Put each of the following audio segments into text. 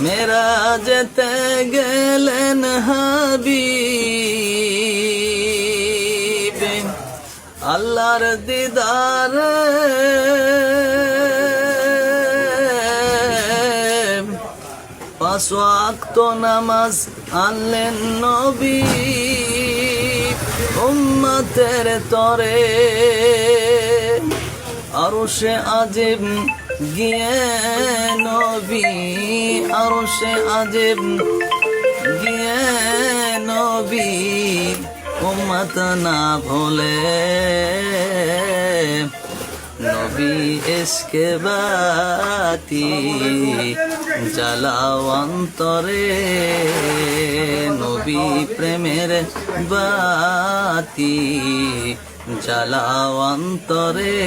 মেরাজেতে গেলেন হাবিব আল্লাহর দিদারে, পাঁচ ওয়াক্ত নামাজ আনলেন নবী উম্মতের তরে। আরশে আজিম গিয়ে নবী, আরশে আজিম গিয়ে নবী উম্মত না ভোলে। নবী ইশকে বাতি জ্বালাও অন্তরে, নবী প্রেমের বাতি জ্বালাও অন্তরে।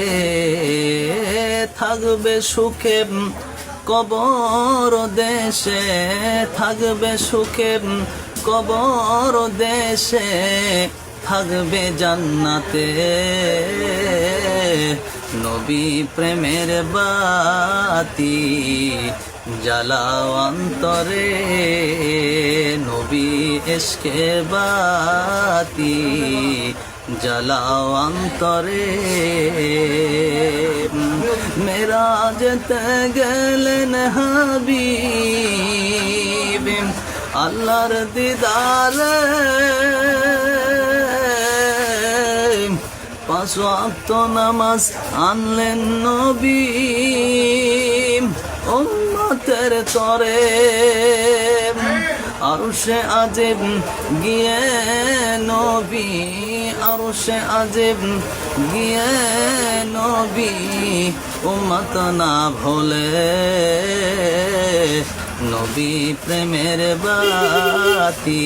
থাকবে সুখে কবর দেশে, থাকবে সুখে কবর দেশে, থাকবে জান্নাতে। নবী প্রেমের বাতি জ্বালাও অন্তরে, নবী ইশকে বাতি জ্বালাও অন্তরে। মেরাজেতে গেলেন হাবিব আল্লাহর দিদারে, পাঁচ ওয়াক্ত নামাজ আনলেন নবী উম্মতের তরে। আরশে আজিম গিয়ে নবী, আরশে আজিম গিয়ে নবী উম্মত না ভোলে। নবী প্রেমের বাতি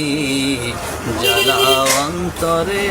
জ্বালাও অন্তরে।